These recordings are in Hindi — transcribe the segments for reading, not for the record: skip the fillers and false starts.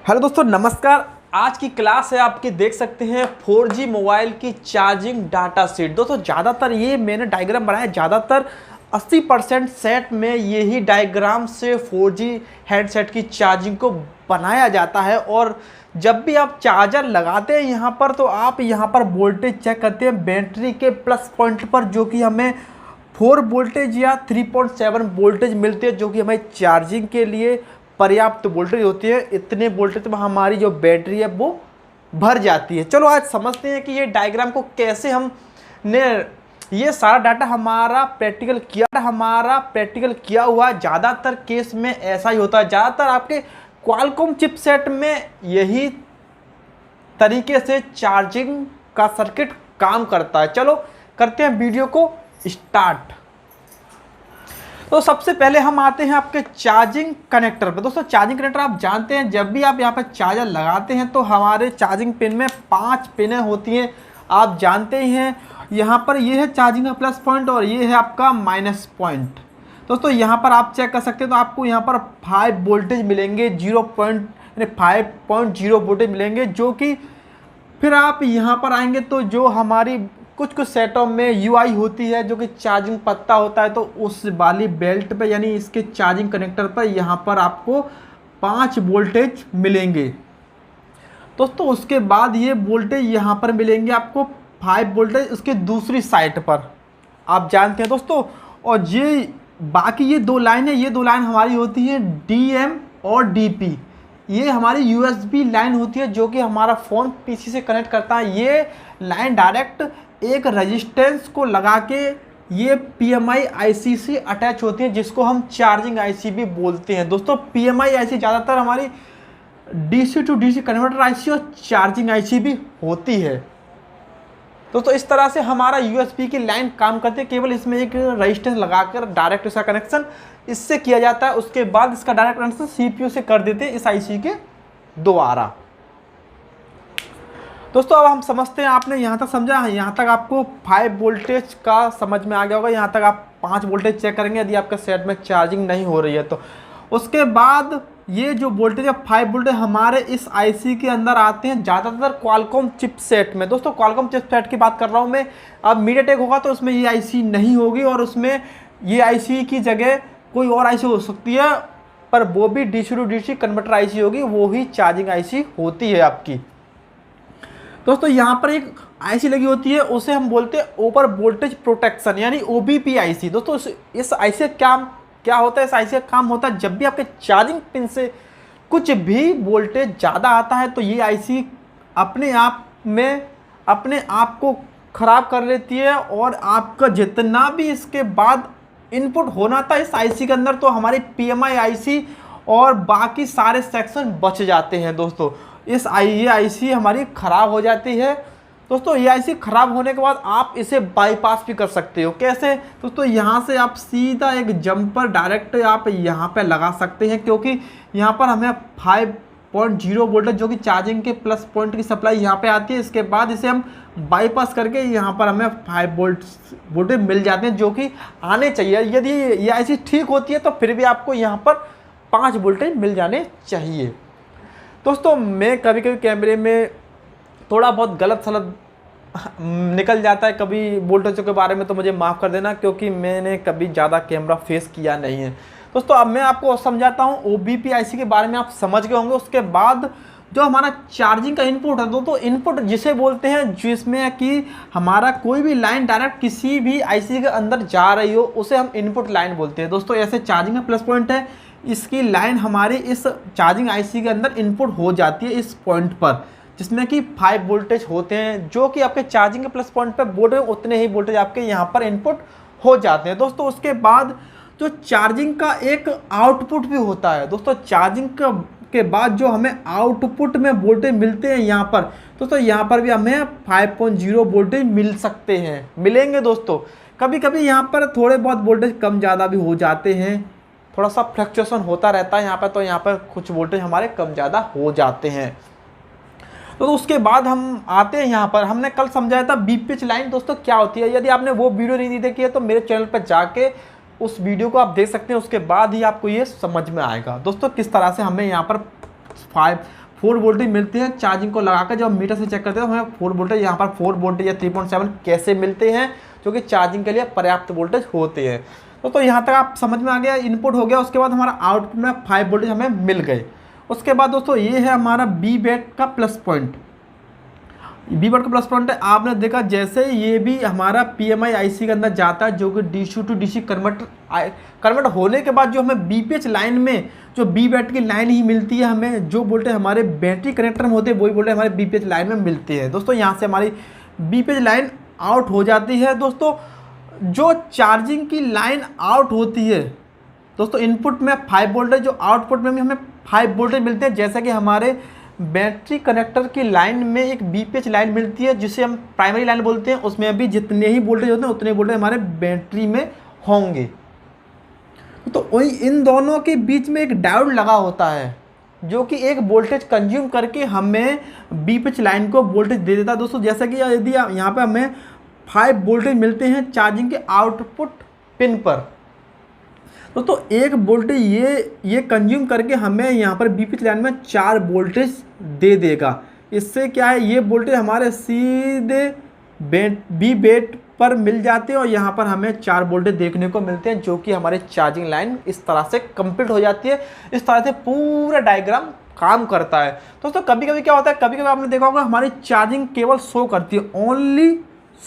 हेलो दोस्तों, नमस्कार। आज की क्लास है आपकी, देख सकते हैं 4G मोबाइल की चार्जिंग डाटा शीट। दोस्तों ज़्यादातर ये मैंने डायग्राम बनाया, ज़्यादातर 80% सेट में यही डायग्राम से 4G हेडसेट की चार्जिंग को बनाया जाता है। और जब भी आप चार्जर लगाते हैं यहाँ पर, तो आप यहाँ पर वोल्टेज चेक करते हैं बैटरी के प्लस पॉइंट पर, जो कि हमें 4 वोल्टेज या 3.7 वोल्टेज मिलते हैं, जो कि हमें चार्जिंग के लिए पर्याप्त वोल्टेज होती है। इतने वोल्टेज में हमारी जो बैटरी है वो भर जाती है। चलो आज समझते हैं कि ये डायग्राम को कैसे हमने ये सारा डाटा हमारा प्रैक्टिकल किया हुआ है। ज़्यादातर केस में ऐसा ही होता है, ज़्यादातर आपके क्वालकॉम चिपसेट में यही तरीके से चार्जिंग का सर्किट काम करता है। चलो करते हैं वीडियो को स्टार्ट। तो सबसे पहले हम आते हैं आपके चार्जिंग कनेक्टर पे। दोस्तों चार्जिंग कनेक्टर आप जानते हैं, जब भी आप यहाँ पर चार्जर लगाते हैं तो हमारे चार्जिंग पिन में 5 पिनें होती हैं। आप जानते ही हैं, यहाँ पर ये है चार्जिंग का प्लस पॉइंट और ये है आपका माइनस पॉइंट। दोस्तों यहाँ पर आप चेक कर सकते हैं, तो आपको यहाँ पर 5 वोल्टेज मिलेंगे, 5.0 वोल्टेज मिलेंगे, जो कि फिर आप यहाँ पर आएंगे तो जो हमारी कुछ सेटों में यूआई होती है, जो कि चार्जिंग पत्ता होता है, तो उस वाली बेल्ट पे यानी इसके चार्जिंग कनेक्टर पर यहाँ पर आपको 5 वोल्टेज मिलेंगे। दोस्तों उसके बाद ये वोल्टेज यहाँ पर मिलेंगे आपको 5 वोल्टेज उसके दूसरी साइड पर, आप जानते हैं दोस्तों। और ये बाकी ये 2 लाइन है, ये 2 लाइन हमारी होती है डीएम और डीपी। ये हमारी यूएसबी लाइन होती है, जो कि हमारा फ़ोन पीसी से कनेक्ट करता है। ये लाइन डायरेक्ट एक रेजिस्टेंस को लगा के ये पीएमआई आईसी से अटैच होती है, जिसको हम चार्जिंग आईसी भी बोलते हैं। दोस्तों पीएमआई आईसी ज़्यादातर हमारी DC to DC converter IC और चार्जिंग आईसी भी होती है। दोस्तों इस तरह से हमारा यूएसबी की लाइन काम करती है, केवल इसमें एक रेजिस्टेंस लगाकर डायरेक्ट इसका कनेक्शन इससे किया जाता है। उसके बाद इसका डायरेक्ट कनेक्शन सीपीयू से कर देते हैं इस आईसी के द्वारा। दोस्तों अब हम समझते हैं, आपने यहाँ तक समझा है, यहाँ तक आपको 5 वोल्टेज का समझ में आ गया होगा। यहाँ तक आप 5 वोल्टेज चेक करेंगे यदि आपके सेट में चार्जिंग नहीं हो रही है तो। उसके बाद ये जो वोल्टेज है 5 वोल्टेज हमारे इस आईसी के अंदर आते हैं, ज़्यादातर क्वालकॉम चिपसेट में। दोस्तों क्वालकॉम चिपसेट की बात कर रहा हूँ मैं। अब मीडियाटेक होगा तो उसमें ये आईसी नहीं होगी, और उसमें ये आईसी की जगह कोई और आईसी हो सकती है, पर वो भी DC to DC converter IC होगी, वो ही चार्जिंग आईसी होती है आपकी। दोस्तों यहाँ पर एक आईसी लगी होती है, उसे हम बोलते हैं ओवर वोल्टेज प्रोटेक्शन यानी ओबीपी आईसी। दोस्तों इस आईसी का काम क्या होता है? इस आईसी का काम होता है, जब भी आपके चार्जिंग पिन से कुछ भी वोल्टेज ज़्यादा आता है तो ये आईसी अपने आप को ख़राब कर लेती है, और आपका जितना भी इसके बाद इनपुट होना था इस आईसी के अंदर, तो हमारी पीएमआई आईसी और बाकी सारे सेक्शन बच जाते हैं। दोस्तों ये आईसी हमारी ख़राब हो जाती है। दोस्तों ये आईसी ख़राब होने के बाद आप इसे बाईपास भी कर सकते हो। कैसे? दोस्तों यहाँ से आप सीधा एक जंपर डायरेक्ट आप यहाँ पे लगा सकते हैं, क्योंकि यहाँ पर हमें 5.0 वोल्टेज जो कि चार्जिंग के प्लस पॉइंट की सप्लाई यहाँ पे आती है। इसके बाद इसे हम बाईपास करके यहाँ पर हमें 5 वोल्टेज मिल जाते हैं, जो कि आने चाहिए। यदि ये आईसी ठीक होती है तो फिर भी आपको यहाँ पर 5 वोल्टेज मिल जाने चाहिए। दोस्तों मैं कभी कभी कैमरे में थोड़ा बहुत गलत सलत निकल जाता है कभी वोल्टेजों के बारे में, तो मुझे माफ़ कर देना, क्योंकि मैंने कभी ज़्यादा कैमरा फेस किया नहीं है। दोस्तों अब मैं आपको समझाता हूँ ओबीपी आईसी के बारे में, आप समझ गए होंगे। उसके बाद जो हमारा चार्जिंग का इनपुट है, दोस्तों इनपुट जिसे बोलते हैं जिसमें कि हमारा कोई भी लाइन डायरेक्ट किसी भी आईसी के अंदर जा रही हो, उसे हम इनपुट लाइन बोलते हैं। दोस्तों ऐसे चार्जिंग का प्लस पॉइंट है, इसकी लाइन हमारी इस चार्जिंग आईसी के अंदर इनपुट हो जाती है इस पॉइंट पर, जिसमें कि 5 वोल्टेज होते हैं, जो कि आपके चार्जिंग के प्लस पॉइंट पर बोर्ड में उतने ही वोल्टेज आपके यहाँ पर इनपुट हो जाते हैं। दोस्तों उसके बाद जो चार्जिंग का एक आउटपुट भी होता है। दोस्तों चार्जिंग के बाद जो हमें आउटपुट में वोल्टेज मिलते हैं यहाँ पर, दोस्तों यहाँ पर भी हमें 5.0 वोल्टेज मिल सकते हैं, मिलेंगे। दोस्तों कभी कभी यहाँ पर थोड़े बहुत वोल्टेज कम ज़्यादा भी हो जाते हैं, थोड़ा सा फ्लक्चुएशन होता रहता है यहाँ पर, तो यहाँ पर कुछ वोल्टेज हमारे कम ज़्यादा हो जाते हैं। तो उसके बाद हम आते हैं यहाँ पर, हमने कल समझाया था बीपीएच लाइन दोस्तों क्या होती है। यदि आपने वो वीडियो नहीं देखी है तो मेरे चैनल पर जाके उस वीडियो को आप देख सकते हैं, उसके बाद ही आपको ये समझ में आएगा दोस्तों किस तरह से हमें यहाँ पर 4 वोल्टेज मिलते हैं चार्जिंग को लगाकर। जब हम मीटर से चेक करते हैं तो हमें 4 वोल्टेज, यहाँ पर 4 वोल्टेज या 3.7 कैसे मिलते हैं, जो कि चार्जिंग के लिए पर्याप्त वोल्टेज होते हैं। तो यहाँ तक आप समझ में आ गया, इनपुट हो गया। उसके बाद हमारा आउटपुट में 5 वोल्टेज हमें मिल गए। उसके बाद दोस्तों ये है हमारा बी बैट का प्लस पॉइंट। बी बैट का प्लस पॉइंट है, आपने देखा जैसे ये भी हमारा PMI IC के अंदर जाता है, जो कि DC to DC कन्वर्ट होने के बाद जो हमें BPH लाइन में जो बी बैट की लाइन ही मिलती है, हमें जो वोल्टेज हमारे बैटरी कनेक्टर में होते हैं वही वोल्टेज हमारे BPH लाइन में मिलती है। दोस्तों यहाँ से हमारी BPH लाइन आउट हो जाती है। दोस्तों जो चार्जिंग की लाइन आउट होती है दोस्तों, इनपुट में 5 वोल्टेज, जो आउटपुट में भी हमें 5 वोल्टेज मिलते हैं। जैसा कि हमारे बैटरी कनेक्टर की लाइन में एक BPH लाइन मिलती है जिसे हम प्राइमरी लाइन बोलते हैं, उसमें भी जितने ही वोल्टेज होते हैं उतने वोल्टेज हमारे बैटरी में होंगे। तो वही इन दोनों के बीच में एक डायोड लगा होता है जो कि एक वोल्टेज कंज्यूम करके हमें BPH लाइन को वोल्टेज दे देता है। दोस्तों जैसा कि यदि यहाँ पे हमें 5 वोल्टेज मिलते हैं चार्जिंग के आउटपुट पिन पर, दोस्तों एक वोल्टेज ये कंज्यूम करके हमें यहाँ पर BPH लाइन में 4 वोल्टेज दे देगा। इससे क्या है, ये वोल्टेज हमारे सीधे बी बैट पर मिल जाते हैं और यहाँ पर हमें 4 वोल्टेज देखने को मिलते हैं, जो कि हमारे चार्जिंग लाइन इस तरह से कंप्लीट हो जाती है। इस तरह से पूरा डायग्राम काम करता है। दोस्तों कभी कभी क्या होता है, कभी कभी आपने देखा होगा हमारी चार्जिंग केवल शो करती है, ओनली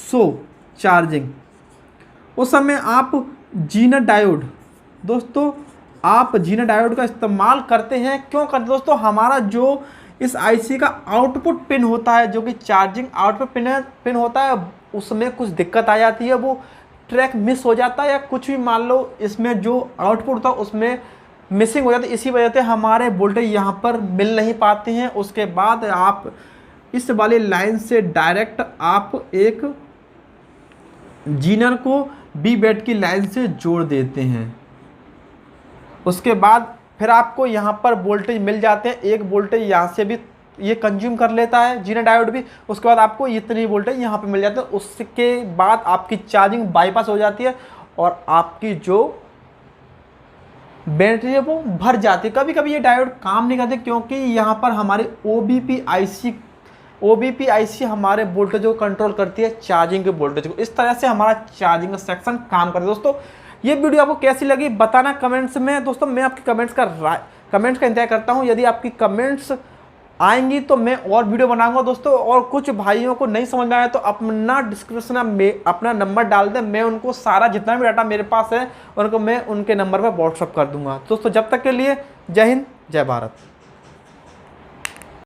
शो चार्जिंग। उस समय आप जीनर डायोड, दोस्तों आप जीनर डायोड का इस्तेमाल करते हैं। क्यों करते हैं दोस्तों, हमारा जो इस IC का आउटपुट पिन होता है, जो कि चार्जिंग आउटपुट पिन होता है, उसमें कुछ दिक्कत आ जाती है, वो ट्रैक मिस हो जाता है या कुछ भी मान लो इसमें जो आउटपुट था उसमें मिसिंग हो जाती है। इसी वजह से हमारे वोल्टेज यहाँ पर मिल नहीं पाते हैं। उसके बाद आप इस वाली लाइन से डायरेक्ट आप एक जीनर को बी बैट की लाइन से जोड़ देते हैं। उसके बाद फिर आपको यहाँ पर वोल्टेज मिल जाते हैं। एक वोल्टेज यहाँ से भी ये कंज्यूम कर लेता है जीनर डायोड भी। उसके बाद आपको इतनी वोल्टेज यहाँ पे मिल जाते हैं। उसके बाद आपकी चार्जिंग बाईपास हो जाती है और आपकी जो बैटरी है वो भर जाती है। कभी कभी ये डायोड काम नहीं करते क्योंकि यहाँ पर हमारे OBP IC हमारे वोल्टेज को कंट्रोल करती है, चार्जिंग के वोल्टेज को। इस तरह से हमारा चार्जिंग का सेक्शन काम करता है। दोस्तों ये वीडियो आपको कैसी लगी बताना कमेंट्स में। दोस्तों मैं आपके कमेंट्स का इंतजार करता हूं। यदि आपकी कमेंट्स आएंगी तो मैं और वीडियो बनाऊंगा दोस्तों। और कुछ भाइयों को नहीं समझ में आया तो अपना डिस्क्रिप्शन में अपना नंबर डाल दें, मैं उनको सारा जितना भी डाटा मेरे पास है उनको मैं उनके नंबर पर व्हाट्सअप कर दूंगा। दोस्तों जब तक के लिए जय हिंद जय भारत।